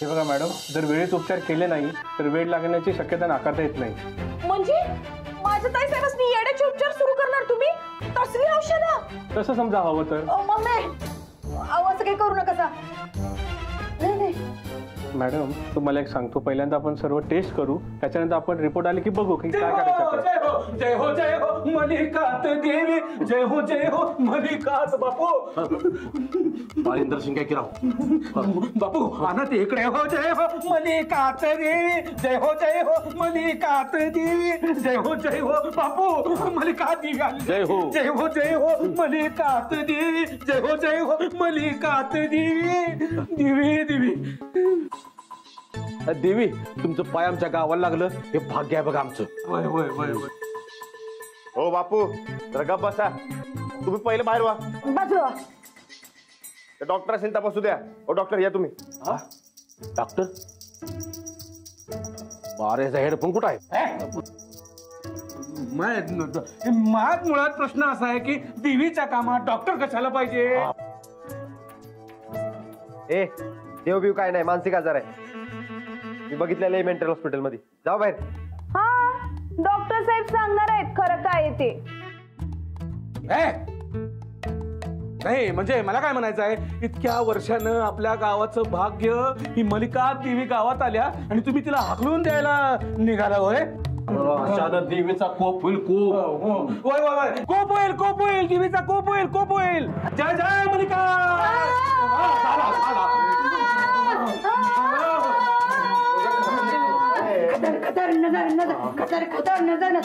हे बघा मॅडम, जर वेळेत उपचार केले नाही तर वेळ लागण्याची शक्यता नाकारता येत नाही. म्हणजे माझ्या ताईसाहेबांनी येड्याचे उपचार सुरू करणार तुम्ही? तसली औषधं? तसं समजा हवं तर. मम्मी आवाज काही करू नका. नाही नाही मॅडम तुम्हाला एक सांगतो, पहिल्यांदा आपण सर्व टेस्ट करू, त्याच्यानंतर आपण रिपोर्ट आले की बघू की काय करायचं. जय हो जय हो मल्लिकात देवी, जय हो मल्लिकात. बापू बाळेंद्र सिंग काय किराव बापू आना ते इकडे. हो जय हो मल्लिकात देवी, जय हो मल्लिकात देवी, जय हो बापू मल्लिकात देवी आली. जय हो मल्लिकात देवी, जय हो मल्लिकात देवी. देवी देवी देवी, तुमचं पाय आमच्या गावाला लागलं हे भाग्य आहे बघा आमचं. वय वय वय वय. हो बापू जरा गप्प बसा. तुम्ही पहिले बाहेर वा. बाजूला. डॉक्टर असेल तपासू द्या. हो डॉक्टर या तुम्ही. डॉक्टर बारेचा हेडफोन कुठं आहे? माझ मुळात प्रश्न असा आहे की देवीच्या कामात डॉक्टर कशाला पाहिजे? ए देवबीव काय नाही, मानसिक आजार आहे. मी बघितलेलं आहे मेंटल हॉस्पिटल मध्ये. जाऊ बाहेर. हा डॉक्टर साहेब सांगणार आहेत खरं काय ते. नाही म्हणजे मला काय म्हणायचं आहे, इतक्या वर्षानं आपल्या गावाचं भाग्य ही मल्लिकात देवी गावात आल्या आणि तुम्ही तिला हाकलून द्यायला निघाला होय? अचानक देवीचा कोप होईल कोप. कोप होईल देवीचा कोप होईल. जय जय मल्लिका. खतर नजर.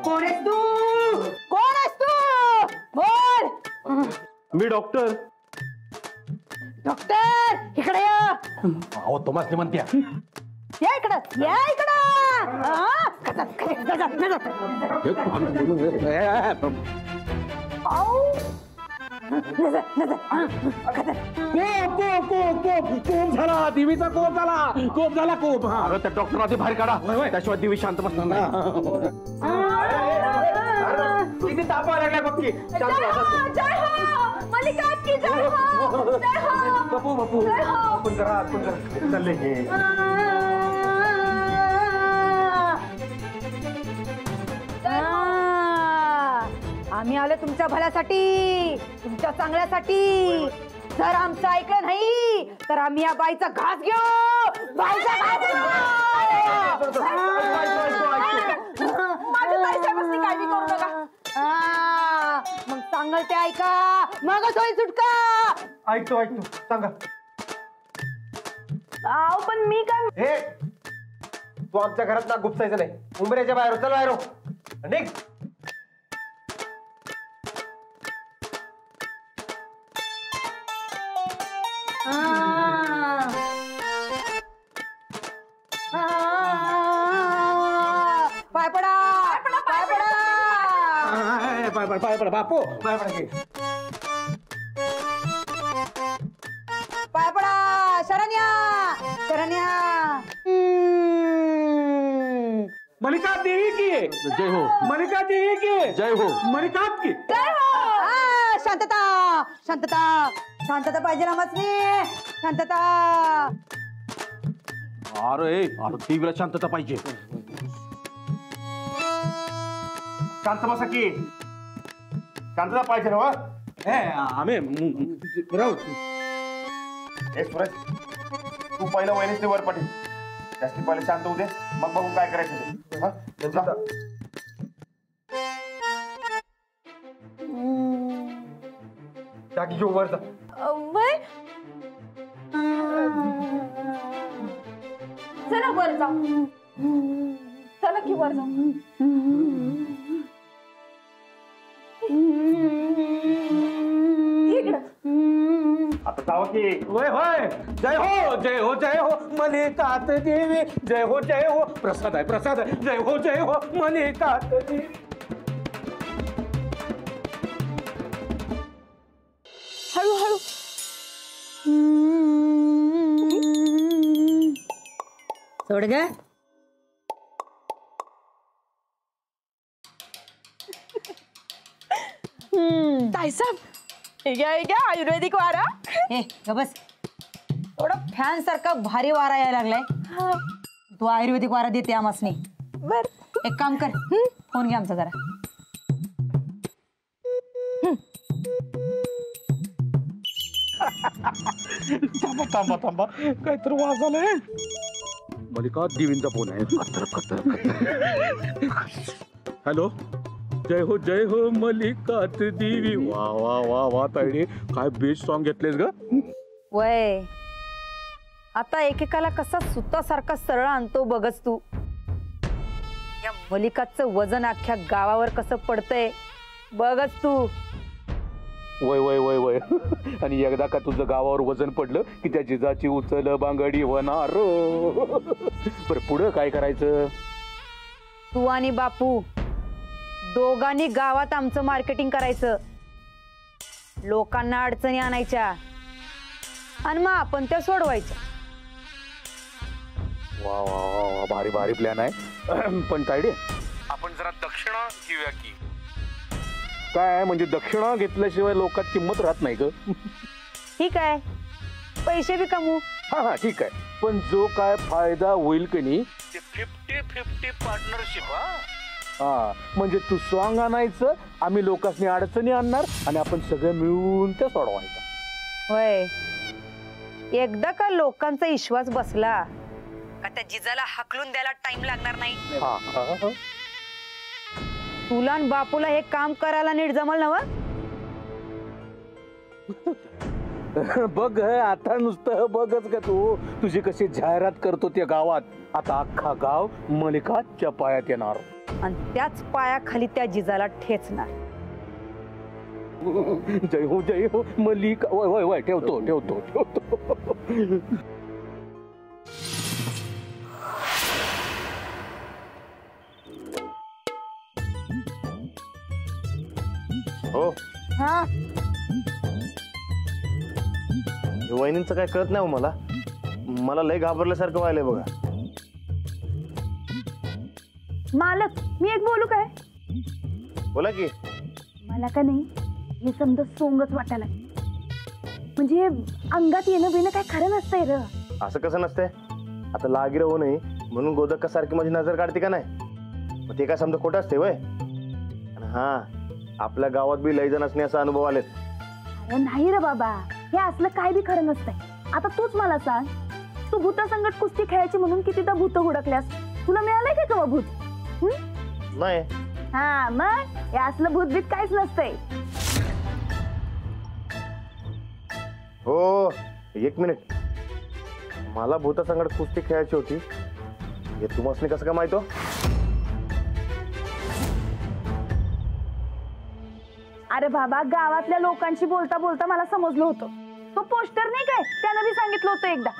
कोण आहेस तू? बोल. मी डॉक्टर. इकडे या. अहो तुम्हाला म्हणत्या या इकडं. कोप झाला देवीचा कोप झाला. अरे त्या डॉक्टर आधी बाहेर काढा, त्याशिवाय देवी शांत बसणार नाही. किती तापा लागलाय बघ की. जय हो मल्लिकात की जय हो. बापू आपण जरा चालले हे. आम्ही आलो तुमच्या भल्यासाठी, तुमच्या चांगल्यासाठी. जर आमचं ऐकलं नाही तर आम्ही या बाईचा घास घेऊ. माझ्या ताईसाहेबांनी काळजी करू नका. मग सांगल ते ऐका, मगच होईल सुटका. ऐकतो सांगा. पण मी काय. हे तू आमच्या घरात ना गुपसायचं नाही. उंबऱ्याच्या बाहेर. चल बाहेर निघ. पाय पडा. पाय पडा बापू. पाय पडा. शरण्या. मल्लिकात देवी की जय हो. मल्लिकात देवी की जय हो. मल्लिकात की जय हो. शांतता पाहिजे रामासनी. शांतता. अरे देवीला शांतता पाहिजे. शांत बसा की. शांतता पाहिजे ना. आम्ही राहू. हे सुरेश तू पहिलं वहिनीच वर पाठील. जास्ती पहिले शांत होऊ दे, मग बघू काय करायचं ते. हा? जा. टाकी घेऊ वर जा. चला वर जाऊ. चला की वर जाऊ. आता जावं की. होय. जय हो मल्लिकात देवी, जय हो. प्रसाद आहे. जय हो मल्लिकात देवी. हळू. सोड ग. ताईसाहेब हे घ्या आयुर्वेदिक वारा. बस. थोडा फॅन सारखा भारी वारा यायला लागलाय. तू आयुर्वेदिक वारा देते आमासनी. बर एक काम कर, फोन घे आमचा जरा. थांबा थांबा थांबा, काहीतरी वाज आलाय. मलिका देवींचा फोन आहे. कतर कतर कतर. हॅलो, जय हो मलिकात देवी. वा वा वा वा तायडे, काय बेस्ट सॉन्ग घेतलेस ग. वय आता एकेकाला कसा सुतासारखा सरळ आणतो बघच तू. या मलिकाचं वजन अख्ख्या गावावर कसं पडतंय बघच तू. वय वय वय वय. आणि एकदा का तुझं गावावर वजन पडलं की त्या जिजाची उचल बांगडी होणार. बरं पुढं काय करायचं. तू आणि बापू दोघांनी गावात आमचं मार्केटिंग करायचं. लोकांना अडचणी आणायच्या आणि मग आपण त्या सोडवायच्या. वा वा वा वा, भारी भारी प्लॅन आहे. पण तायडे आपण जरा दक्षिणा घेऊया की. काय म्हणजे दक्षिणा घेतल्याशिवाय लोकात किंमत राहत नाही ग. ठीक आहे, पैसे बी कमवू. हा हा ठीक आहे, पण जो काय फायदा होईल की नाही ते 50-50 पार्टनरशिप. हा म्हणजे तू सॉंग आणायचं, आम्ही लोकांनी अडचणी आणणार आणि आपण सगळे मिळून त्या सोडवायचं. होय, एकदा का लोकांचा विश्वास बसला का त्या जिजाला हकलून द्यायला टाइम लागणार नाही. हा हा. तुला आणि बापूला हे काम करायला नीट जमल ना. बघ आता नुसतं बघच का तू, तुझी कशी जाहिरात करतो त्या गावात. आता अख्खा गाव मलिकाच्या पायात येणार आणि त्याच पायाखाली त्या जिजाला ठेचणार. जय हो मलिका. वय वय वय, ठेवतो ठेवतो ठेवतो. हो, हा वहिनींचं काय कळत नाही हो मला. मला लय घाबरल्यासारखं व्हायलंय बघा. मालक, मी एक बोलू काय. बोला की. मला का नाही हे समजा सोंगच वाटायला. म्हणजे अंगात येणं बिणं काय खरं नसतंय र. असं कसं नसतंय. आता लागी राहू नये म्हणून गोदकासारखी माझी नजर काढते का नाही. मग ते काय समजा खोटं असते वय. हा, आपल्या गावात बी लय जण असणे असा अनुभव आलेत. अरे नाही रे बाबा, हे असलं काय बी खरं नसतंय. आता तूच मला सांग, तू भूतासंगट कुस्ती खेळायची म्हणून कितीदा भूत हुडकल्यास. तुला मिळालंय का केव्हा भूत. नाही. हा मग हे असलं भूत बीत काहीच नसतंय. हो, एक मिनिट. मला भूतासंगट कुस्ती खेळायची होती हे तुम्हाला कसं काय माहित हो. अरे बाबा, गावातल्या लोकांशी बोलता बोलता मला समजलं होतं. तो पोस्टर नाही काय, त्यानं बी सांगितलं होतं एकदा.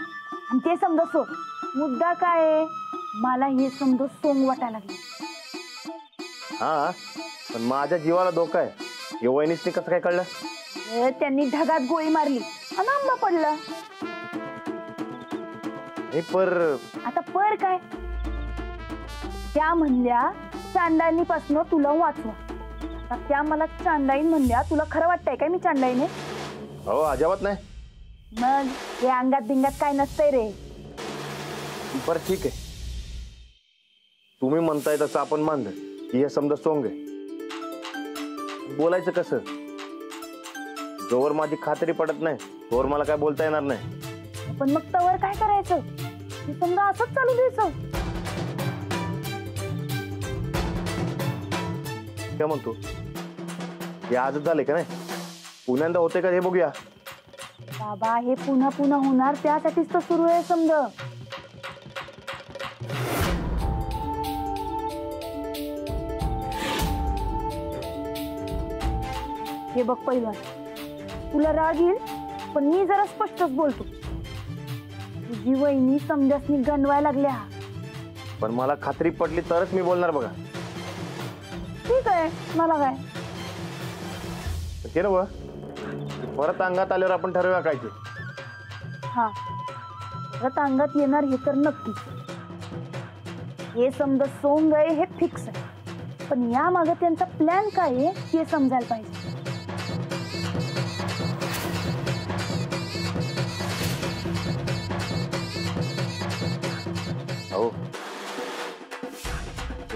आणि ते समजा सोंग. मुद्दा काय आहे, मला हे समजा सोंग वाटायला लागले. हा, पण माझ्या जीवाला धोका आहे हे वहिनीसनी कसं काय कळलं. त्यांनी ढगात गोळी मारली आणि आंबा पडला. हे पर आता पर काय, त्या म्हणल्या चांडाईनीपासून तुला वाचवा. आता त्या मला चांडाईन म्हणल्या, तुला खरं वाटतंय काय मी चांडाईन आहे. हो, अजिबात नाही. मग हे अंगात बिंगात काय नसतंय रे. बरं ठीक आहे, तुम्ही म्हणताय तसं आपण मानलं की हे समजा सोंग आहे. बोलायचं कसं. जोवर माझी खात्री पडत नाही तोवर मला काय बोलता येणार नाही. पण मग तवर काय करायचं, हे समजा असंच चालू द्यायचं. काय म्हणतो, हे आजच झाले का नाही, पुण्यांदा होते का हे बघूया. बाबा, हे पुन्हा पुन्हा होणार त्यासाठीच तर सुरू आहे समजा. हे बघ पहिलवान, तुला राग येईल पण मी जरा स्पष्टच बोलतो. तुझी वहिनी समजासनी गंडवायला लागल्या. पण मला खात्री पटली तरच मी बोलणार बघा. ठीक आहे, मला काय. ते ना बघ, परत अंगात आल्यावर आपण ठरवूया काय ते. हा, परत अंगात येणार हे तर नक्की. हे समजा सोंग आहे हे फिक्स आहे. पण या मागे त्यांचा प्लॅन काय आहे हे समजायला पाहिजे.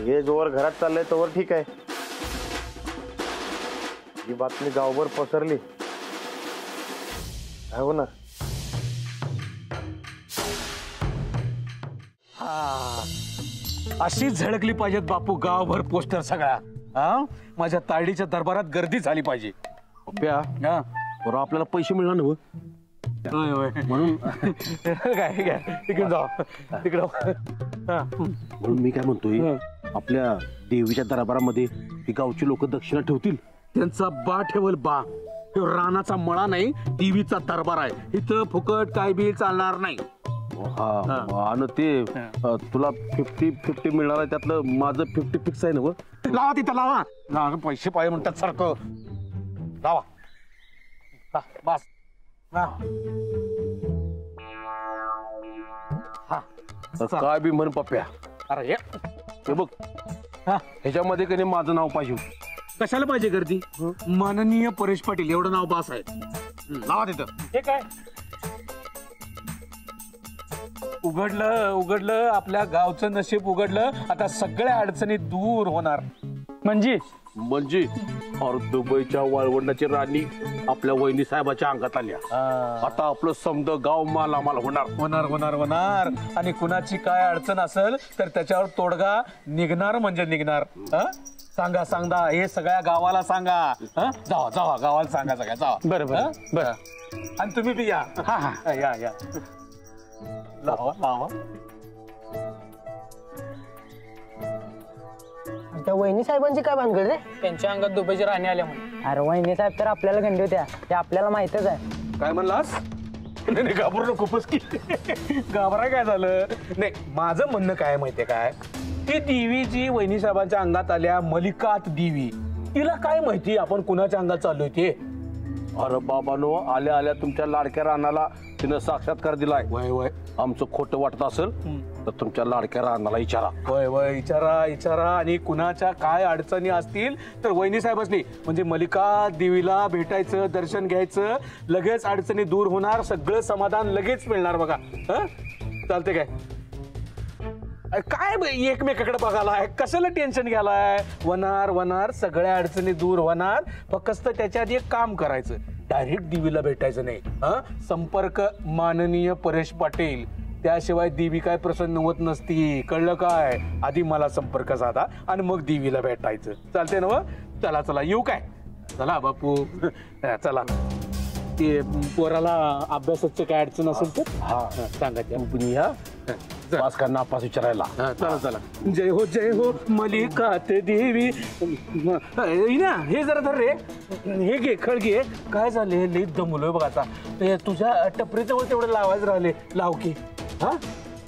हे जोवर घरात चाललंय तोवर ठीक आहे. ही बातमी गावभर पसरली काय होणार? अशी झळकली पाहिजेत बापू गावभर पोस्टर सगळ्या. हा माझ्या तायडीच्या दरबारात गर्दी झाली पाहिजे. पप्प्या हा बरं आपल्याला पैसे मिळणार ना हो? होय होय म्हणून काय काय तिकडे जाऊ तिकडं. हा म्हणून मी काय म्हणतोय आपल्या देवीच्या दरबारामध्ये ही गावची लोक दक्षिणा ठेवतील. त्यांचा बा ठेवल बा. तो रानाचा मळा नाही देवीचा दरबार आहे. इथं फुकट काय बी चालणार नाही. हा आणि ते तुला 50-50 मिळणार आहे त्यातलं माझं 50 फिक्स आहे ना हो? लावा तिथं लावा. पैसे पाहिजे म्हणतात सारखं. लावा हा, बस हा. हा तर काय बी म्हण पप्प्या. अरे हे बघ हा ह्याच्यामध्ये कधी माझं नाव पाहिजे. कशाला पाहिजे गर्दी? माननीय परेश पाटील एवढं नाव बास आहे. लावा तिथं. हे काय उघडलं आपल्या गावचं नशीब उघडलं. आता सगळ्या अडचणी दूर होणार. म्हणजे और दुबईच्या वाळवंटाची राणी आपल्या वहिनी साहेबाच्या अंगात आल्या. आता आपलं समद गाव मालामाल होणार. आणि कुणाची काय अडचण असेल तर त्याच्यावर तोडगा निघणार म्हणजे निघणार. सांगा हे सगळ्या गावाला सांगा. जावा गावाला सांगा सगळ्या जावा. बरं आणि तुम्ही बी या. या लावा. त्या वहिनी साहेबांची काय भानगड रे? त्यांच्या अंगात दुबईची राणी आल्या म्हणून. अरे वहिनी साहेब तर आपल्याला गंडी होत्या, ते आपल्याला माहितच आहे. काय म्हणलास? नाही घाबरू खूपच की. घाबराय काय झालं? नाही माझं म्हणणं काय माहितीये काय, ती देवी जी वहिनी साहेबांच्या अंगात आल्या, मलिकात देवी, तिला काय माहिती आपण कुणाच्या अंगात चाललोय ते? अरे बाबानो, आल्या आल्या तुमच्या लाडक्या रानाला तिनं साक्षात्कार दिलाय. वय आमचं खोटं वाटत असेल तर तुमच्या लाडक्या रानाला विचारा. वय विचारा. आणि कुणाच्या काय अडचणी असतील तर वहिनी साहेबांनी म्हणजे मलिका देवीला भेटायचं, दर्शन घ्यायचं, लगेच अडचणी दूर होणार, सगळं समाधान लगेच मिळणार बघा. चालते काय एकमेकाकडे बघायला कशाला टेन्शन घ्यायलाय? होणार सगळ्या अडचणी दूर होणार. फक्त त्याच्या आधी एक काम करायचं, डायरेक्ट देवीला भेटायचं नाही. संपर्क माननीय परेश पाटील, त्याशिवाय देवी काय प्रसन्न होत नसती. कळलं काय? आधी मला संपर्क साधा आणि मग देवीला भेटायचं. चालते ना? चला येऊ काय? चला बापू चला. ते पोराला अभ्यासाचं काय अडचण असेल तर सांगा. नापास विचारायला. चला. जय हो मलिकात देवी. ना हे जरा धर रे. हे घे खळ घे. काय झाले? लई दमलोय बघ आता. तुझ्या टपरीजवळ तेवढं लावायचं राहिले. लाव की. हा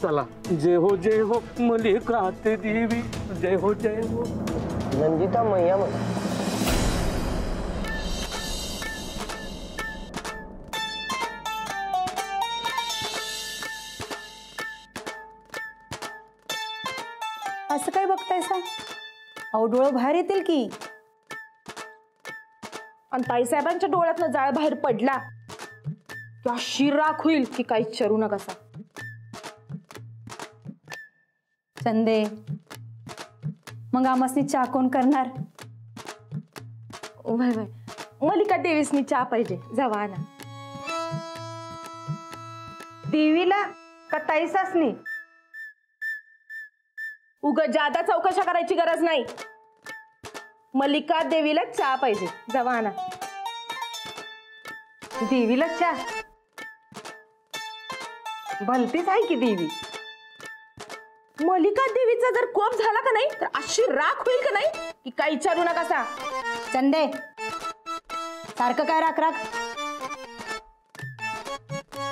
चला. जय हो मलिकात देवी. जय हो. नंदिता मैया असं काय बघतायसा? अहो डोळं बाहेर येतील की. आणि ताईसाहेबांच्या डोळ्यातनं जाळ बाहेर पडला की अशी राख होईल की काही चरू नकासा. चंदे, मग आमासनी चहा कोण करणार? वय मलिका देवीसनी चहा पाहिजे. जावा ना. देवीला का ताईसासनी? उगाच जादा चौकशा करायची गरज नाही. मलिका देवीला चहा पाहिजे. जावा ना. देवीला चहा? भलतीच आहे की देवी. मलिका देवीचा जर कोप झाला का नाही तर अशी राख होईल का नाही की काही विचारू नका. चंदे, सारखं काय राख.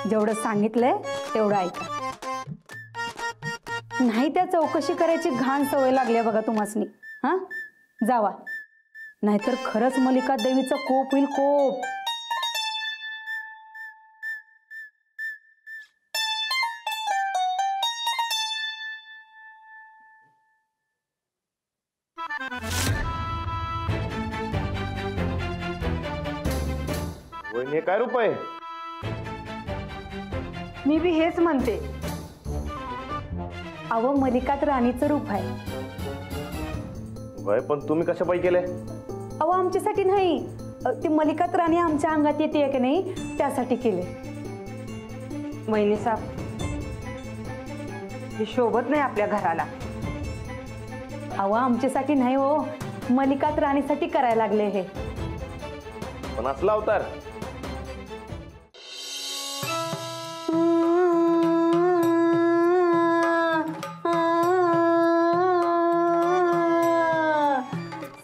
जेवढं सांगितलंय तेवढं ऐका. नाही त्या चौकशी करायची घाण सवय लागली बघा तुम्हासनी. जावा, नाहीतर खरंच मलिका देवीचा कोप होईल. कोप. वहिनी काय रूप आहे? मी बी हेच म्हणते. अव मलिकात राणीचं रूप आहे. वय पण तुम्ही कशा पायी केले? अहो आमच्यासाठी नाही, ती मलिकात राणी आमच्या अंगात येते की नाही त्यासाठी केले. वहिनी साहेब, हे शोभत नाही आपल्या घराला. अहो आमच्यासाठी नाही हो, मलिकात राणीसाठी करायला लागले हे. पण असला अवतार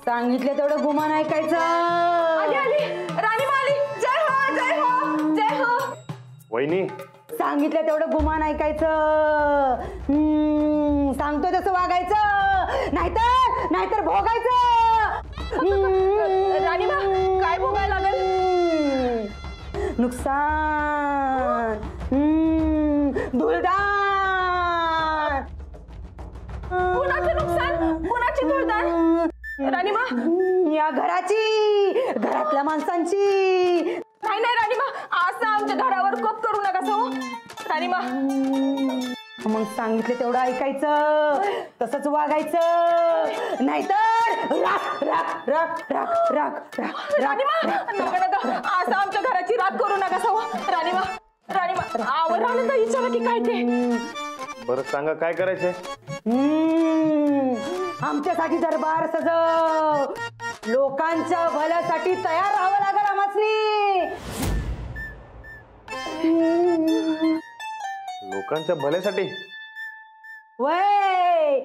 सांगितलं तेवढं गुमान ऐकायचं. आली आली राणी माली, जय हो जय हो जय हो. वहिनी सांगितलं तेवढं गुमान ऐकायचं. सांगतोय तसं वागायचं, नाहीतर भोगायचं. राणीबा काय भोगायला लागेल? नुकसान, धुळदाण. कुणाचं नुकसान, कुणाची धुळदाण? राणीबा या घराची, घरातल्या माणसांची. नाही नाही राणीबा, असं आमच्या घरावर कोप करू नका सो. राणीबा मग सांगितलं तेवढं ऐकायचं, तसंच वागायचं, नाहीतर राख राख राख राख राख राख. राणीबा नका नका, असं आमच्या घराची राख करू नका सो. राणीबा राणीबा आवर राहणं तर विचारा की काय ते. बरं सांगा काय करायचंय? आमच्यासाठी दरबार सजव. लोकांच्या भल्यासाठी तयार राहावं लागेल आम्हासनी. लोकांच्या भल्यासाठी? वय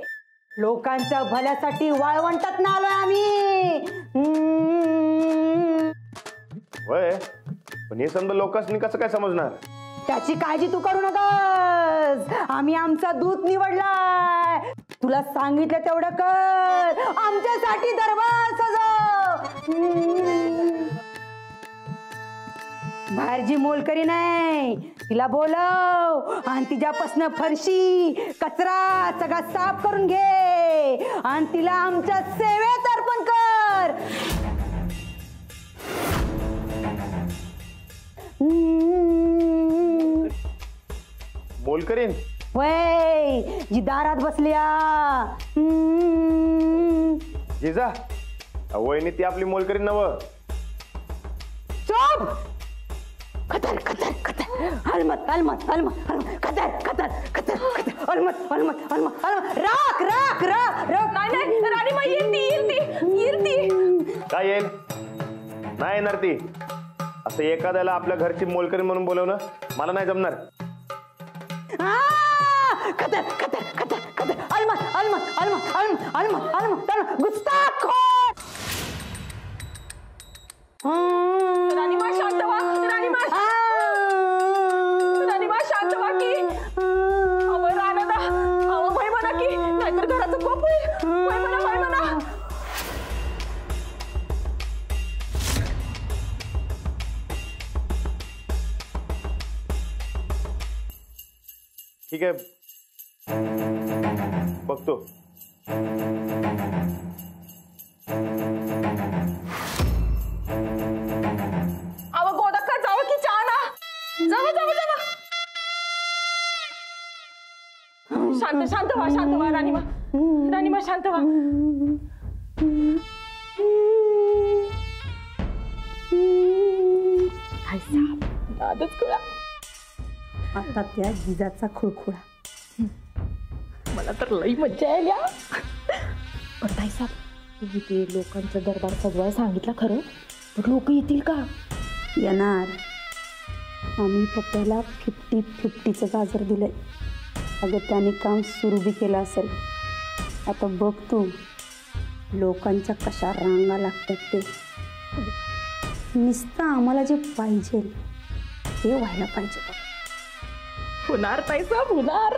लोकांच्या भल्यासाठी वाळवंटात ना आलोय आम्ही. वय पण हे समजा लोकांनी कसं काय समजणार? त्याची काळजी तू करू नकोस. आम्ही आमचा दूत निवडलाय. तुला सांगितलं तेवढं कर. आमच्यासाठी दरबार सजव. बाहेर जी मोलकरी नाही तिला बोलव आणि तिच्यापासनं फरशी कचरा सगळा साफ करून घे आणि तिला आमच्या सेवेत अर्पण कर. मोलकरीन? वय जी दारात बसल्या. जिजा वहिनी ती आपली मोलकरीन नव. चुप. खतर खतर खतर अलमत अलमत अलमत अलमत खतर खतर खतर खतर अलमत अलमत अलमत अलमत राख राख राख राख. नाही नाही राणीबा येईल ती. काय येईल? नाही येणार ती. असं एखाद्याला आपल्या घरची मोलकरीण म्हणून बोलवणं मला नाही जमणार. खतर खतर खतर खतर अलमत अलमत अलमत अलमत अलमत अलमत अलमत गुस्ताखोर. राणीबा शांत व्हा. राणीबा शांत व्हा की. अव राणा अव भय म्हणा की, नाहीतर घराचं कोप होईल. भय म्हणा. ठीक आहे बघतो. अव गोदक्का जावं की चहा ना. जावं. शांत व्हा राणीबा शांत व्हा. नादच कुळा. आता त्या जिजाचा खुळखुळा. मला तर लई मज्जा आली. पण ताई साहेब, तुम्ही ते लोकांचं दरबार सजवायला सांगितलं खरं, तर लोक येतील का? येणार. आम्ही पप्प्याला 50-50चं गाजर दिलंय. अगं त्याने काम सुरू बी केलं असेल. आता बघ तू लोकांच्या कशा रांगा लागतात ते. नुसतं आम्हाला जे पाहिजे ते व्हायला पाहिजे. होणार ताई साहेब होणार.